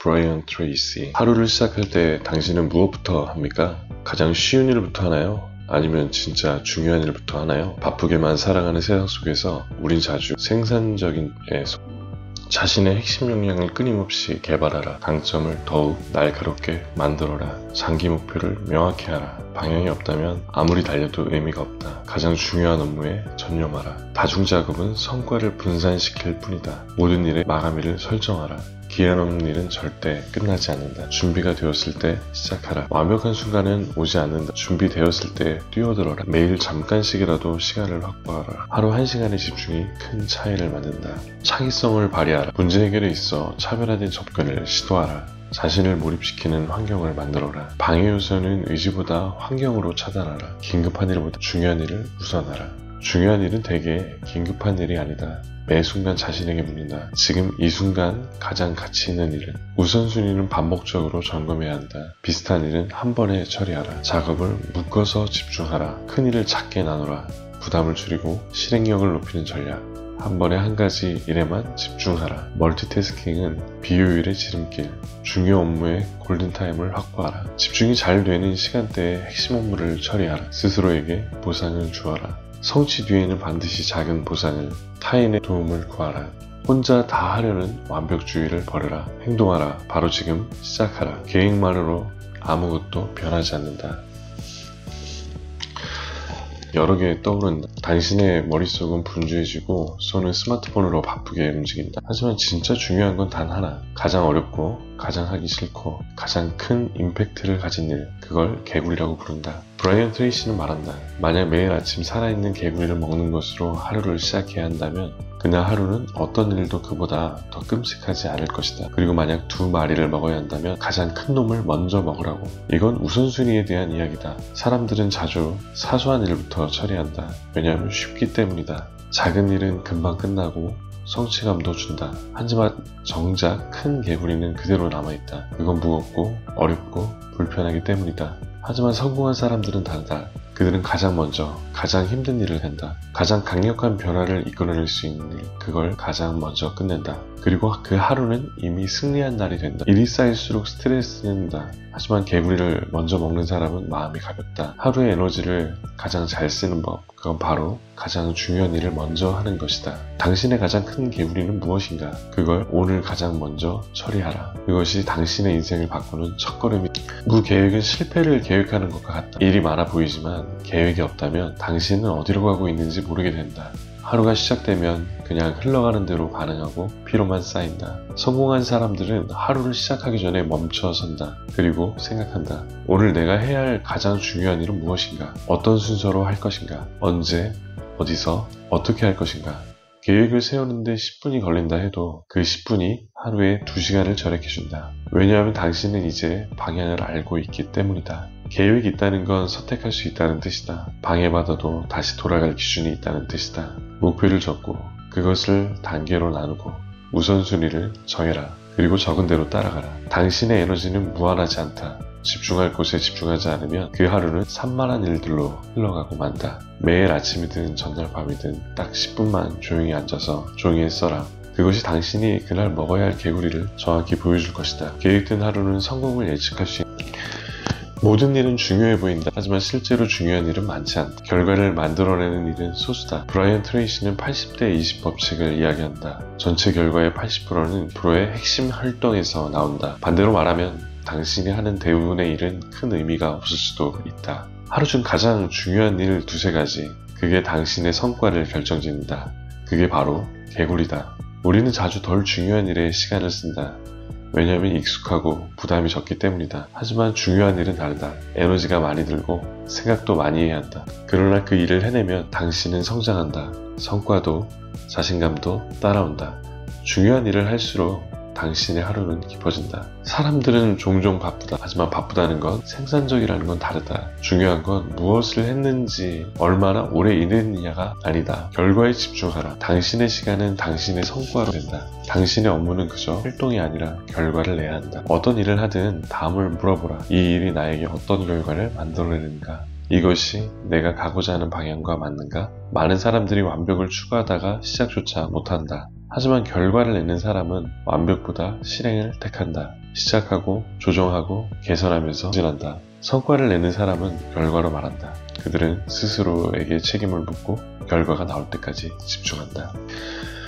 브라이언 트레이시. 하루를 시작할 때 당신은 무엇부터 합니까? 가장 쉬운 일부터 하나요? 아니면 진짜 중요한 일부터 하나요? 바쁘게만 살아가는 세상 속에서 우린 자주 생산적인 일에 자신의 핵심 역량을 끊임없이 개발하라. 강점을 더욱 날카롭게 만들어라. 장기 목표를 명확히 하라. 방향이 없다면 아무리 달려도 의미가 없다. 가장 중요한 업무에 전념하라. 다중작업은 성과를 분산시킬 뿐이다. 모든 일의 마감일을 설정하라. 기한 없는 일은 절대 끝나지 않는다. 준비가 되었을 때 시작하라. 완벽한 순간은 오지 않는다. 준비되었을 때 뛰어들어라. 매일 잠깐씩이라도 시간을 확보하라. 하루 1시간의 집중이 큰 차이를 만든다. 창의성을 발휘하라. 문제 해결에 있어 차별화된 접근을 시도하라. 자신을 몰입시키는 환경을 만들어라. 방해 요소는 의지보다 환경으로 차단하라. 긴급한 일보다 중요한 일을 우선하라. 중요한 일은 대개 긴급한 일이 아니다. 매 순간 자신에게 묻는다. 지금 이 순간 가장 가치 있는 일은? 우선순위는 반복적으로 점검해야 한다. 비슷한 일은 한 번에 처리하라. 작업을 묶어서 집중하라. 큰 일을 작게 나누라. 부담을 줄이고 실행력을 높이는 전략. 한 번에 한 가지 일에만 집중하라. 멀티태스킹은 비효율의 지름길. 중요 업무의 골든타임을 확보하라. 집중이 잘 되는 시간대에 핵심 업무를 처리하라. 스스로에게 보상을 주어라. 성취 뒤에는 반드시 작은 보상을, 타인의 도움을 구하라. 혼자 다 하려는 완벽주의를 버려라. 행동하라. 바로 지금 시작하라. 계획만으로 아무것도 변하지 않는다. 여러 개 떠오른다. 당신의 머릿속은 분주해지고 손은 스마트폰으로 바쁘게 움직인다. 하지만 진짜 중요한 건 단 하나. 가장 어렵고 가장 하기 싫고 가장 큰 임팩트를 가진 일. 그걸 개구리라고 부른다. 브라이언 트레이시는 말한다. 만약 매일 아침 살아있는 개구리를 먹는 것으로 하루를 시작해야 한다면 그날 하루는 어떤 일도 그보다 더 끔찍하지 않을 것이다. 그리고 만약 2마리를 먹어야 한다면 가장 큰 놈을 먼저 먹으라고. 이건 우선순위에 대한 이야기다. 사람들은 자주 사소한 일부터 처리한다. 왜냐하면 쉽기 때문이다. 작은 일은 금방 끝나고 성취감도 준다. 하지만 정작 큰 개구리는 그대로 남아있다. 그건 무겁고 어렵고 불편하기 때문이다. 하지만 성공한 사람들은 다르다. 그들은 가장 먼저 가장 힘든 일을 한다. 가장 강력한 변화를 이끌어낼 수 있는 일, 그걸 가장 먼저 끝낸다. 그리고 그 하루는 이미 승리한 날이 된다. 일이 쌓일수록 스트레스는 다. 하지만 개구리를 먼저 먹는 사람은 마음이 가볍다. 하루의 에너지를 가장 잘 쓰는 법, 그건 바로 가장 중요한 일을 먼저 하는 것이다. 당신의 가장 큰 개구리는 무엇인가? 그걸 오늘 가장 먼저 처리하라. 그것이 당신의 인생을 바꾸는 첫걸음이. 무계획은 실패를 계획하는 것과 같다. 일이 많아 보이지만 계획이 없다면 당신은 어디로 가고 있는지 모르게 된다. 하루가 시작되면 그냥 흘러가는 대로 반응하고 피로만 쌓인다. 성공한 사람들은 하루를 시작하기 전에 멈춰선다. 그리고 생각한다. 오늘 내가 해야 할 가장 중요한 일은 무엇인가? 어떤 순서로 할 것인가? 언제, 어디서, 어떻게 할 것인가? 계획을 세우는데 10분이 걸린다 해도 그 10분이 하루에 2시간을 절약해준다. 왜냐하면 당신은 이제 방향을 알고 있기 때문이다. 계획이 있다는 건 선택할 수 있다는 뜻이다. 방해받아도 다시 돌아갈 기준이 있다는 뜻이다. 목표를 적고 그것을 단계로 나누고 우선순위를 정해라. 그리고 적은 대로 따라가라. 당신의 에너지는 무한하지 않다. 집중할 곳에 집중하지 않으면 그 하루는 산만한 일들로 흘러가고 만다. 매일 아침이든 전날 밤이든 딱 10분만 조용히 앉아서 종이에 써라. 그것이 당신이 그날 먹어야 할 개구리를 정확히 보여줄 것이다. 계획된 하루는 성공을 예측할 수 있다. 모든 일은 중요해 보인다. 하지만 실제로 중요한 일은 많지 않다. 결과를 만들어내는 일은 소수다. 브라이언 트레이시는 80대 20 법칙을 이야기한다. 전체 결과의 80%는 프로의 핵심 활동에서 나온다. 반대로 말하면 당신이 하는 대부분의 일은 큰 의미가 없을 수도 있다. 하루 중 가장 중요한 일 2-3가지. 그게 당신의 성과를 결정짓는다. 그게 바로 개구리다. 우리는 자주 덜 중요한 일에 시간을 쓴다. 왜냐하면 익숙하고 부담이 적기 때문이다. 하지만 중요한 일은 다르다. 에너지가 많이 들고 생각도 많이 해야 한다. 그러나 그 일을 해내면 당신은 성장한다. 성과도 자신감도 따라온다. 중요한 일을 할수록 당신의 하루는 깊어진다. 사람들은 종종 바쁘다. 하지만 바쁘다는 건 생산적이라는 건 다르다. 중요한 건 무엇을 했는지 얼마나 오래 일했느냐가 아니다. 결과에 집중하라. 당신의 시간은 당신의 성과로 된다. 당신의 업무는 그저 활동이 아니라 결과를 내야 한다. 어떤 일을 하든 다음을 물어보라. 이 일이 나에게 어떤 결과를 만들어내는가? 이것이 내가 가고자 하는 방향과 맞는가? 많은 사람들이 완벽을 추구하다가 시작조차 못한다. 하지만 결과를 내는 사람은 완벽보다 실행을 택한다. 시작하고 조정하고 개선하면서 진한다. 성과를 내는 사람은 결과로 말한다. 그들은 스스로에게 책임을 묻고 결과가 나올 때까지 집중한다.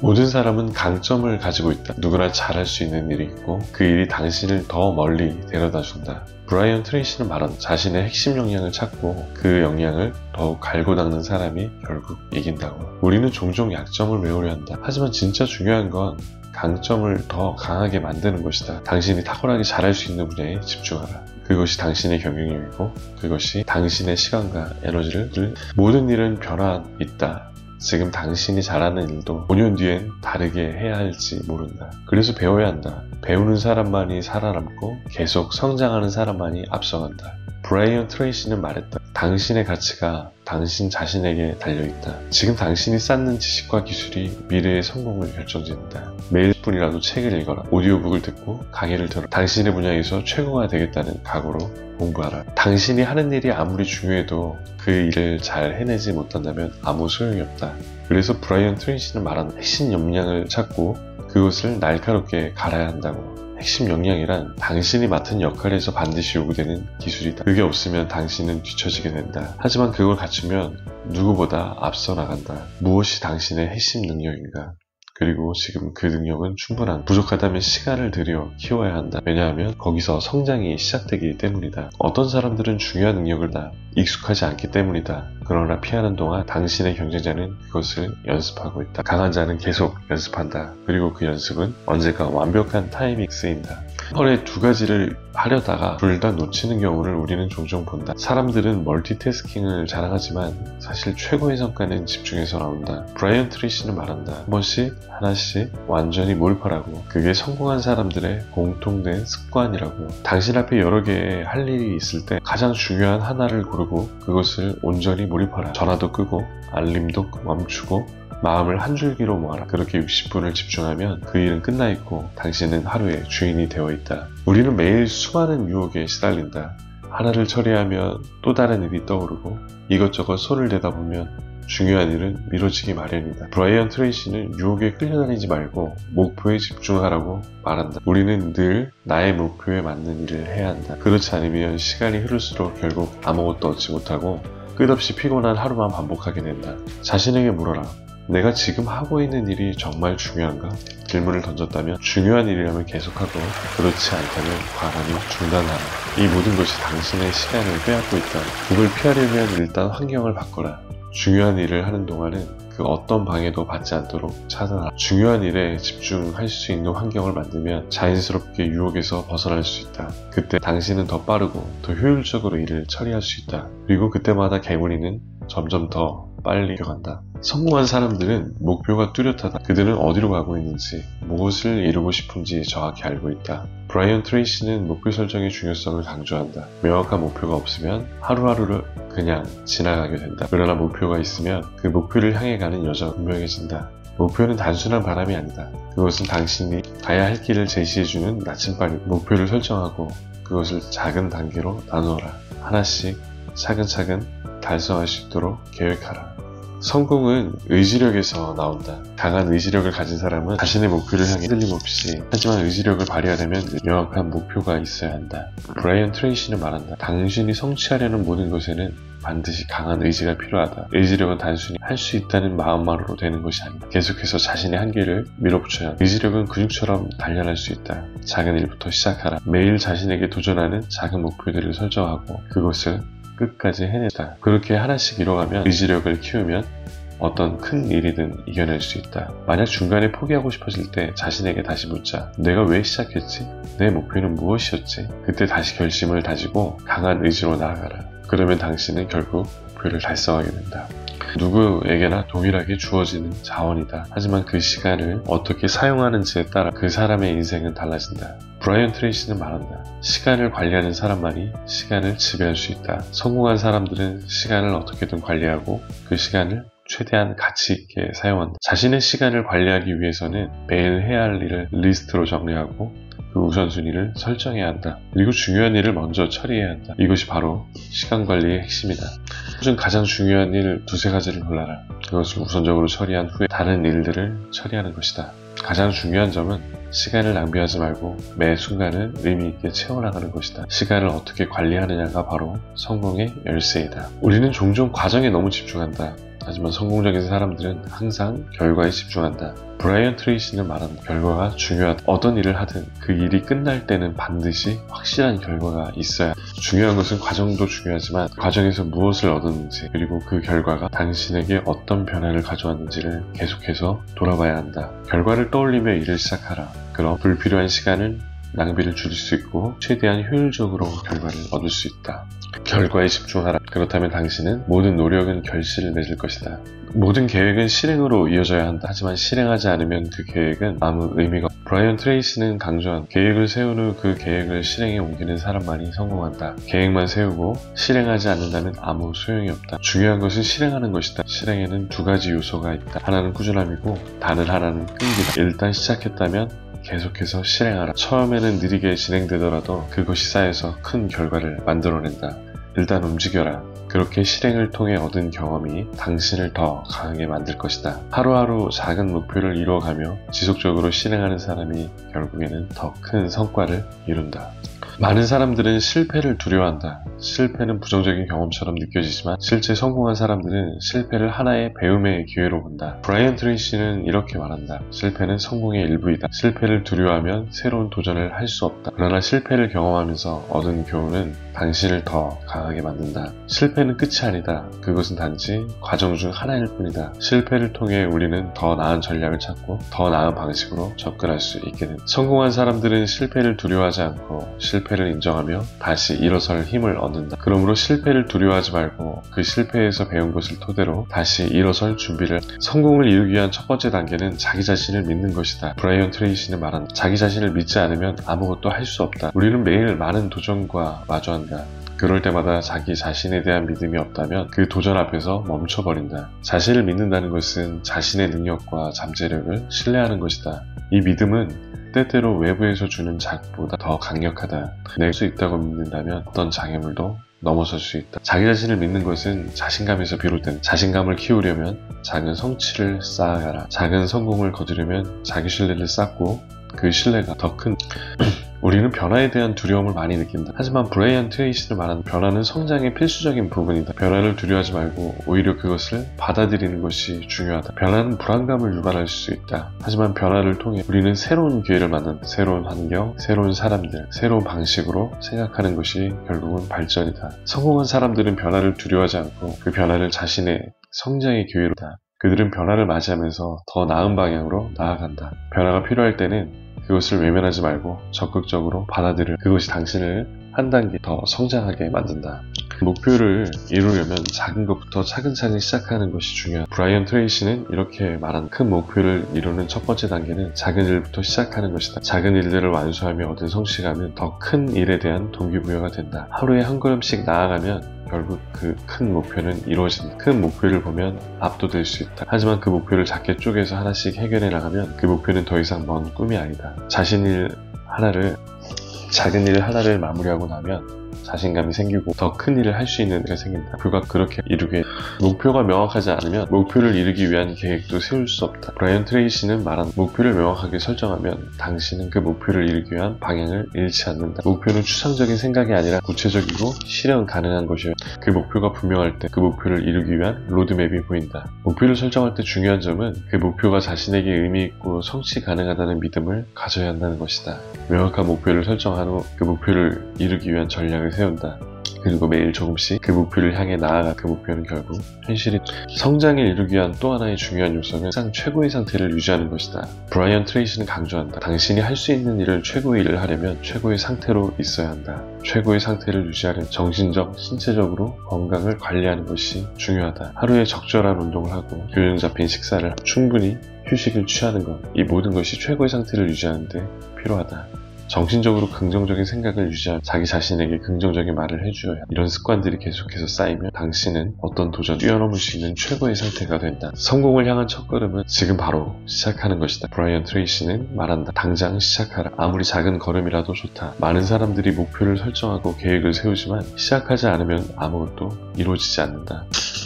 모든 사람은 강점을 가지고 있다. 누구나 잘할 수 있는 일이 있고 그 일이 당신을 더 멀리 데려다 준다. 브라이언 트레이시는 말한다. 자신의 핵심 역량을 찾고 그 역량을 더욱 갈고 닦는 사람이 결국 이긴다고. 우리는 종종 약점을 메우려 한다. 하지만 진짜 중요한 건 강점을 더 강하게 만드는 것이다. 당신이 탁월하게 잘할 수 있는 분야에 집중하라. 그것이 당신의 경영력이고 그것이 당신의 시간과 에너지를 모든 일은 변화 있다. 지금 당신이 잘하는 일도 5년 뒤엔 다르게 해야 할지 모른다. 그래서 배워야 한다. 배우는 사람만이 살아남고 계속 성장하는 사람만이 앞서간다. 브라이언 트레이시는 말했다. 당신의 가치가 당신 자신에게 달려있다. 지금 당신이 쌓는 지식과 기술이 미래의 성공을 결정짓는다. 매일 10분이라도 책을 읽어라. 오디오북을 듣고 강의를 들어라. 당신의 분야에서 최고가 되겠다는 각오로 공부하라. 당신이 하는 일이 아무리 중요해도 그 일을 잘 해내지 못한다면 아무 소용이 없다. 그래서 브라이언 트레이시는 말한 핵심 역량을 찾고 그것을 날카롭게 갈아야 한다고. 핵심 역량이란 당신이 맡은 역할에서 반드시 요구되는 기술이다. 그게 없으면 당신은 뒤처지게 된다. 하지만 그걸 갖추면 누구보다 앞서 나간다. 무엇이 당신의 핵심 능력인가? 그리고 지금 그 능력은 충분한. 부족하다면 시간을 들여 키워야 한다. 왜냐하면 거기서 성장이 시작되기 때문이다. 어떤 사람들은 중요한 능력을 다 익숙하지 않기 때문이다. 그러나 피하는 동안 당신의 경쟁자는 그것을 연습하고 있다. 강한 자는 계속 연습한다. 그리고 그 연습은 언젠가 완벽한 타이밍 쓰인다. 하루에 두 가지를 하려다가 둘 다 놓치는 경우를 우리는 종종 본다. 사람들은 멀티태스킹을 자랑하지만 사실 최고의 성과는 집중해서 나온다. 브라이언 트레이시는 말한다. 한 번씩 하나씩 완전히 몰입하라고. 그게 성공한 사람들의 공통된 습관이라고. 당신 앞에 여러 개의 할 일이 있을 때 가장 중요한 하나를 고르고 그것을 온전히 몰입하라. 전화도 끄고 알림도 멈추고 마음을 한 줄기로 모아라. 그렇게 60분을 집중하면 그 일은 끝나 있고 당신은 하루의 주인이 되어 있다. 우리는 매일 수많은 유혹에 시달린다. 하나를 처리하면 또 다른 일이 떠오르고 이것저것 손을 대다 보면 중요한 일은 미뤄지기 마련이다. 브라이언 트레이시는 유혹에 끌려다니지 말고 목표에 집중하라고 말한다. 우리는 늘 나의 목표에 맞는 일을 해야 한다. 그렇지 않으면 시간이 흐를수록 결국 아무것도 얻지 못하고 끝없이 피곤한 하루만 반복하게 된다. 자신에게 물어라. 내가 지금 하고 있는 일이 정말 중요한가? 질문을 던졌다면 중요한 일이라면 계속하고 그렇지 않다면 과감히 중단하라. 이 모든 것이 당신의 시간을 빼앗고 있다. 그걸 피하려면 일단 환경을 바꿔라. 중요한 일을 하는 동안은 그 어떤 방해도 받지 않도록 차단하라. 중요한 일에 집중할 수 있는 환경을 만들면 자연스럽게 유혹에서 벗어날 수 있다. 그때 당신은 더 빠르고 더 효율적으로 일을 처리할 수 있다. 그리고 그때마다 개구리는 점점 더 빨리 이겨간다. 성공한 사람들은 목표가 뚜렷하다. 그들은 어디로 가고 있는지, 무엇을 이루고 싶은지 정확히 알고 있다. 브라이언 트레이시는 목표 설정의 중요성을 강조한다. 명확한 목표가 없으면 하루하루를 그냥 지나가게 된다. 그러나 목표가 있으면 그 목표를 향해 가는 여정은 분명해진다. 목표는 단순한 바람이 아니다. 그것은 당신이 가야 할 길을 제시해주는 나침반이다. 목표를 설정하고 그것을 작은 단계로 나누어라. 하나씩 차근차근 달성할 수 있도록 계획하라. 성공은 의지력에서 나온다. 강한 의지력을 가진 사람은 자신의 목표를 향해 흔들림없이, 하지만 의지력을 발휘하려면 명확한 목표가 있어야 한다. 브라이언 트레이시는 말한다. 당신이 성취하려는 모든 것에는 반드시 강한 의지가 필요하다. 의지력은 단순히 할 수 있다는 마음만으로 되는 것이 아니다. 계속해서 자신의 한계를 밀어붙여야 한다. 의지력은 근육처럼 단련할 수 있다. 작은 일부터 시작하라. 매일 자신에게 도전하는 작은 목표들을 설정하고 그것을 끝까지 해내다. 그렇게 하나씩 이뤄가면 의지력을 키우면 어떤 큰 일이든 이겨낼 수 있다. 만약 중간에 포기하고 싶어질 때 자신에게 다시 묻자. 내가 왜 시작했지? 내 목표는 무엇이었지? 그때 다시 결심을 다지고 강한 의지로 나아가라. 그러면 당신은 결국 목표를 달성하게 된다. 누구에게나 동일하게 주어지는 자원이다. 하지만 그 시간을 어떻게 사용하는지에 따라 그 사람의 인생은 달라진다. 브라이언 트레이시는 말한다. 시간을 관리하는 사람만이 시간을 지배할 수 있다. 성공한 사람들은 시간을 어떻게든 관리하고 그 시간을 최대한 가치 있게 사용한다. 자신의 시간을 관리하기 위해서는 매일 해야 할 일을 리스트로 정리하고 그 우선순위를 설정해야 한다. 그리고 중요한 일을 먼저 처리해야 한다. 이것이 바로 시간 관리의 핵심이다. 요즘 가장 중요한 일 두세 가지를 골라라. 그것을 우선적으로 처리한 후에 다른 일들을 처리하는 것이다. 가장 중요한 점은 시간을 낭비하지 말고 매 순간을 의미 있게 채워나가는 것이다. 시간을 어떻게 관리하느냐가 바로 성공의 열쇠이다. 우리는 종종 과정에 너무 집중한다. 하지만 성공적인 사람들은 항상 결과에 집중한다. 브라이언 트레이시는 말한다. 결과가 중요하다. 어떤 일을 하든 그 일이 끝날 때는 반드시 확실한 결과가 있어야 한다. 중요한 것은 과정도 중요하지만 과정에서 무엇을 얻었는지 그리고 그 결과가 당신에게 어떤 변화를 가져왔는지를 계속해서 돌아봐야 한다. 결과를 떠올리며 일을 시작하라. 그럼 불필요한 시간을 낭비를 줄일 수 있고 최대한 효율적으로 결과를 얻을 수 있다. 결과에 집중하라. 그렇다면 당신은 모든 노력은 결실을 맺을 것이다. 모든 계획은 실행으로 이어져야 한다. 하지만 실행하지 않으면 그 계획은 아무 의미가 없다. 브라이언 트레이시는 강조한 계획을 세운 후 그 계획을 실행에 옮기는 사람만이 성공한다. 계획만 세우고 실행하지 않는다면 아무 소용이 없다. 중요한 것은 실행하는 것이다. 실행에는 두 가지 요소가 있다. 하나는 꾸준함이고 다른 하나는 끈기다. 일단 시작했다면 계속해서 실행하라. 처음에는 느리게 진행되더라도 그것이 쌓여서 큰 결과를 만들어낸다. 일단 움직여라. 그렇게 실행을 통해 얻은 경험이 당신을 더 강하게 만들 것이다. 하루하루 작은 목표를 이루어가며 지속적으로 실행하는 사람이 결국에는 더 큰 성과를 이룬다. 많은 사람들은 실패를 두려워한다. 실패는 부정적인 경험처럼 느껴지지만 실제 성공한 사람들은 실패를 하나의 배움의 기회로 본다. 브라이언 트레이시는 이렇게 말한다. 실패는 성공의 일부이다. 실패를 두려워하면 새로운 도전을 할 수 없다. 그러나 실패를 경험하면서 얻은 교훈은 당신을 더 강하게 만든다. 실패는 끝이 아니다. 그것은 단지 과정 중 하나일 뿐이다. 실패를 통해 우리는 더 나은 전략을 찾고 더 나은 방식으로 접근할 수 있게 된다. 성공한 사람들은 실패를 두려워하지 않고 실패를 인정하며 다시 일어설 힘을 얻는다. 그러므로 실패를 두려워하지 말고 그 실패에서 배운 것을 토대로 다시 일어설 준비를. 성공을 이루기 위한 첫 번째 단계는 자기 자신을 믿는 것이다. 브라이언 트레이시는 말한다. 자기 자신을 믿지 않으면 아무것도 할 수 없다. 우리는 매일 많은 도전과 마주한다. 그럴 때마다 자기 자신에 대한 믿음이 없다면 그 도전 앞에서 멈춰버린다. 자신을 믿는다는 것은 자신의 능력과 잠재력을 신뢰하는 것이다. 이 믿음은 때때로 외부에서 주는 자극보다 더 강력하다. 낼 수 있다고 믿는다면 어떤 장애물도 넘어설 수 있다. 자기 자신을 믿는 것은 자신감에서 비롯된다. 자신감을 키우려면 작은 성취를 쌓아가라. 작은 성공을 거두려면 자기 신뢰를 쌓고 그 신뢰가 더 큰 우리는 변화에 대한 두려움을 많이 느낀다. 하지만 브라이언 트레이시를 말하는 변화는 성장의 필수적인 부분이다. 변화를 두려워하지 말고 오히려 그것을 받아들이는 것이 중요하다. 변화는 불안감을 유발할 수 있다. 하지만 변화를 통해 우리는 새로운 기회를 만난다. 새로운 환경, 새로운 사람들, 새로운 방식으로 생각하는 것이 결국은 발전이다. 성공한 사람들은 변화를 두려워하지 않고 그 변화를 자신의 성장의 기회로 다. 그들은 변화를 맞이하면서 더 나은 방향으로 나아간다. 변화가 필요할 때는 그것을 외면하지 말고 적극적으로 받아들여. 그것이 당신을 한 단계 더 성장하게 만든다. 목표를 이루려면 작은 것부터 차근차근 시작하는 것이 중요하다. 브라이언 트레이시는 이렇게 말한 큰 목표를 이루는 첫 번째 단계는 작은 일부터 시작하는 것이다. 작은 일들을 완수하며 얻은 성취감은 더 큰 일에 대한 동기부여가 된다. 하루에 한 걸음씩 나아가면 결국 그 큰 목표는 이루어진다. 큰 목표를 보면 압도될 수 있다. 하지만 그 목표를 작게 쪼개서 하나씩 해결해 나가면 그 목표는 더 이상 먼 꿈이 아니다. 작은 일 하나를 마무리하고 나면 자신감이 생기고 더 큰 일을 할 수 있는 데가 생긴다. 그렇게 이루게 목표가 명확하지 않으면 목표를 이루기 위한 계획도 세울 수 없다. 브라이언 트레이시는 말한 목표를 명확하게 설정하면 당신은 그 목표를 이루기 위한 방향을 잃지 않는다. 목표는 추상적인 생각이 아니라 구체적이고 실현 가능한 것이어야 그 목표가 분명할 때 그 목표를 이루기 위한 로드맵이 보인다. 목표를 설정할 때 중요한 점은 그 목표가 자신에게 의미 있고 성취 가능하다는 믿음을 가져야 한다는 것이다. 명확한 목표를 설정한 후 그 목표를 이루기 위한 전략을 세운다. 그리고 매일 조금씩 그 목표를 향해 나아가 그 목표는 결국 현실이 성장을 이루기 위한 또 하나의 중요한 요소는 항상 최고의 상태를 유지하는 것이다. 브라이언 트레이시는 강조한다. 당신이 할 수 있는 일을 최고의 일을 하려면 최고의 상태로 있어야 한다. 최고의 상태를 유지하려면 정신적, 신체적으로 건강을 관리하는 것이 중요하다. 하루에 적절한 운동을 하고 균형 잡힌 식사를 충분히 휴식을 취하는 것, 이 모든 것이 최고의 상태를 유지하는 데 필요하다. 정신적으로 긍정적인 생각을 유지하며 자기 자신에게 긍정적인 말을 해주어야 한다. 이런 습관들이 계속해서 쌓이면 당신은 어떤 도전 뛰어넘을 수 있는 최고의 상태가 된다. 성공을 향한 첫걸음은 지금 바로 시작하는 것이다. 브라이언 트레이시는 말한다. 당장 시작하라. 아무리 작은 걸음이라도 좋다. 많은 사람들이 목표를 설정하고 계획을 세우지만 시작하지 않으면 아무것도 이루어지지 않는다.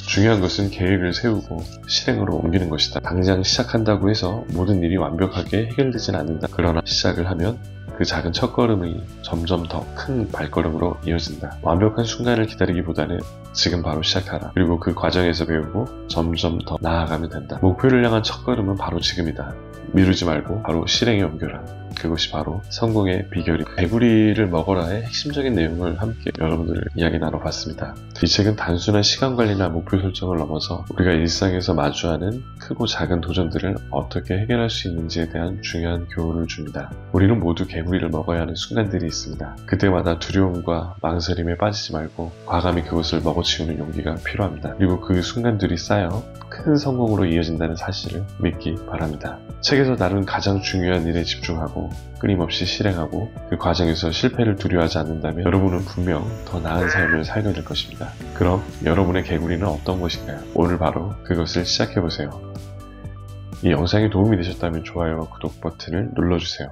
중요한 것은 계획을 세우고 실행으로 옮기는 것이다. 당장 시작한다고 해서 모든 일이 완벽하게 해결되진 않는다. 그러나 시작을 하면 그 작은 첫걸음이 점점 더 큰 발걸음으로 이어진다. 완벽한 순간을 기다리기보다는 지금 바로 시작하라. 그리고 그 과정에서 배우고 점점 더 나아가면 된다. 목표를 향한 첫걸음은 바로 지금이다. 미루지 말고 바로 실행에 옮겨라. 그것이 바로 성공의 비결이다. 개구리를 먹어라의 핵심적인 내용을 함께 여러분들 이야기 나눠봤습니다. 이 책은 단순한 시간 관리나 목표 설정을 넘어서 우리가 일상에서 마주하는 크고 작은 도전들을 어떻게 해결할 수 있는지에 대한 중요한 교훈을 줍니다. 우리는 모두 개구리를 먹어야 하는 순간들이 있습니다. 그때마다 두려움과 망설임에 빠지지 말고 과감히 그것을 먹어치우는 용기가 필요합니다. 그리고 그 순간들이 쌓여 큰 성공으로 이어진다는 사실을 믿기 바랍니다. 책에서 다룬 가장 중요한 일에 집중하고 끊임없이 실행하고 그 과정에서 실패를 두려워하지 않는다면 여러분은 분명 더 나은 삶을 살게 될 것입니다. 그럼 여러분의 개구리는 어떤 것인가요? 오늘 바로 그것을 시작해보세요. 이 영상이 도움이 되셨다면 좋아요와 구독 버튼을 눌러주세요.